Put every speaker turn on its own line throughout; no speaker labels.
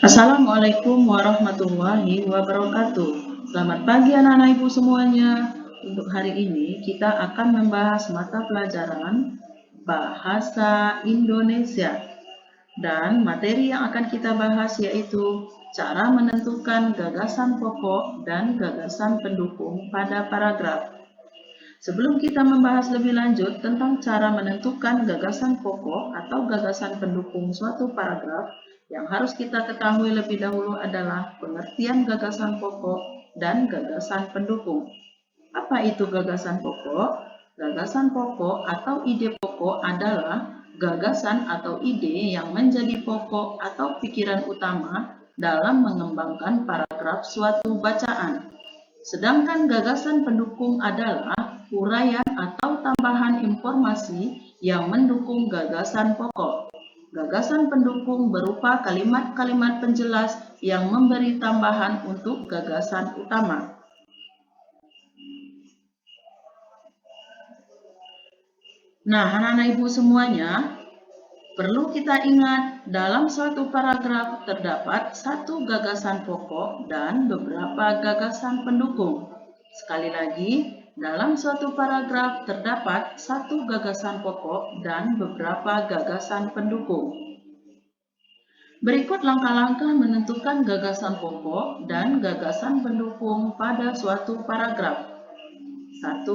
Assalamualaikum warahmatullahi wabarakatuh. Selamat pagi anak-anak ibu semuanya. Untuk hari ini kita akan membahas mata pelajaran Bahasa Indonesia. Dan materi yang akan kita bahas yaitu cara menentukan gagasan pokok dan gagasan pendukung pada paragraf. Sebelum kita membahas lebih lanjut tentang cara menentukan gagasan pokok atau gagasan pendukung suatu paragraf, yang harus kita ketahui lebih dahulu adalah pengertian gagasan pokok dan gagasan pendukung. Apa itu gagasan pokok? Gagasan pokok atau ide pokok adalah gagasan atau ide yang menjadi pokok atau pikiran utama dalam mengembangkan paragraf suatu bacaan. Sedangkan gagasan pendukung adalah uraian atau tambahan informasi yang mendukung gagasan pokok. Gagasan pendukung berupa kalimat-kalimat penjelas yang memberi tambahan untuk gagasan utama. Nah, anak-anak ibu semuanya, perlu kita ingat dalam suatu paragraf terdapat satu gagasan pokok dan beberapa gagasan pendukung. Sekali lagi, dalam suatu paragraf terdapat satu gagasan pokok dan beberapa gagasan pendukung. Berikut langkah-langkah menentukan gagasan pokok dan gagasan pendukung pada suatu paragraf. 1.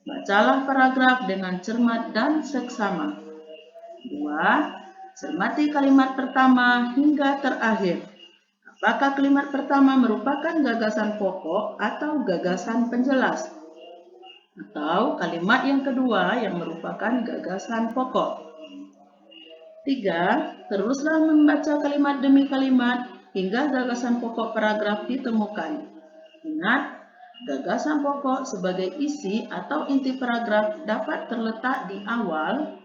Bacalah paragraf dengan cermat dan seksama. 2. Cermati kalimat pertama hingga terakhir. Apakah kalimat pertama merupakan gagasan pokok atau gagasan penjelas? Atau kalimat yang kedua yang merupakan gagasan pokok? 3. Teruslah membaca kalimat demi kalimat hingga gagasan pokok paragraf ditemukan. Ingat, gagasan pokok sebagai isi atau inti paragraf dapat terletak di awal,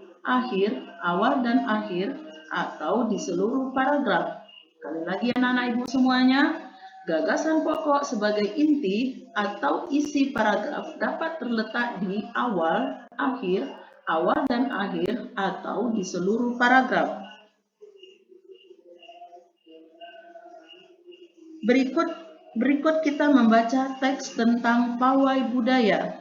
dan akhir, atau di seluruh paragraf. Sekali lagi anak-anak ibu semuanya, gagasan pokok sebagai inti atau isi paragraf dapat terletak di awal, dan akhir, atau di seluruh paragraf. Berikut kita membaca teks tentang pawai budaya.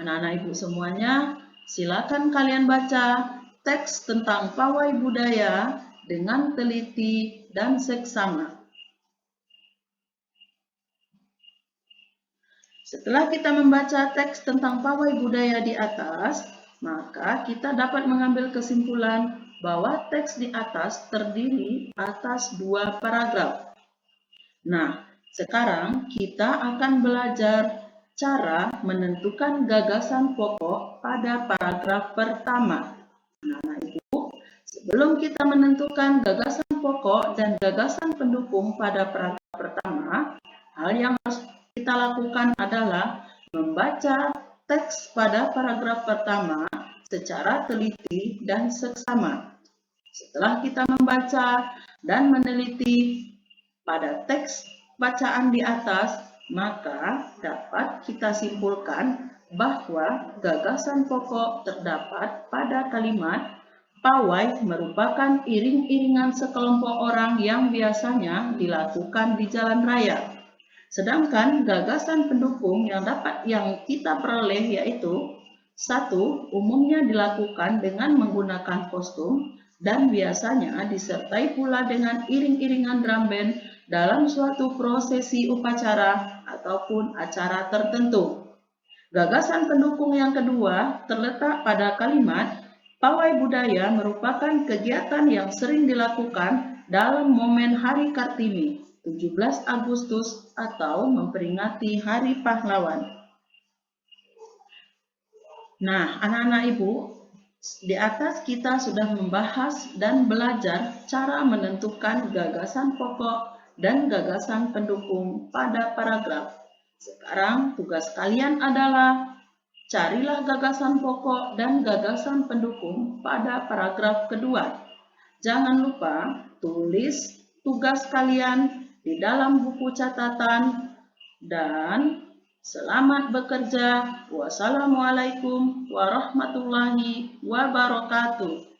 Anak-anak ibu semuanya, silakan kalian baca teks tentang pawai budaya dengan teliti dan seksama. Setelah kita membaca teks tentang pawai budaya di atas, maka kita dapat mengambil kesimpulan bahwa teks di atas terdiri atas 2 paragraf. Nah, sekarang kita akan belajar cara menentukan gagasan pokok pada paragraf pertama. Nah, Ibu, sebelum kita menentukan gagasan pokok dan gagasan pendukung pada paragraf pertama, hal yang harus kita lakukan adalah membaca teks pada paragraf pertama secara teliti dan seksama. Setelah kita membaca dan meneliti pada teks bacaan di atas, maka dapat kita simpulkan bahwa gagasan pokok terdapat pada kalimat pawai merupakan iring-iringan sekelompok orang yang biasanya dilakukan di jalan raya. Sedangkan gagasan pendukung yang kita peroleh yaitu 1. Umumnya dilakukan dengan menggunakan kostum dan biasanya disertai pula dengan iring-iringan drum band dalam suatu prosesi upacara ataupun acara tertentu. Gagasan pendukung yang kedua terletak pada kalimat pawai budaya merupakan kegiatan yang sering dilakukan dalam momen Hari Kartini, 17 Agustus atau memperingati Hari Pahlawan. Nah, anak-anak ibu, di atas kita sudah membahas dan belajar cara menentukan gagasan pokok dan gagasan pendukung pada paragraf. Sekarang tugas kalian adalah carilah gagasan pokok dan gagasan pendukung pada paragraf kedua. Jangan lupa tulis tugas kalian di dalam buku catatan dan selamat bekerja. Wassalamualaikum warahmatullahi wabarakatuh.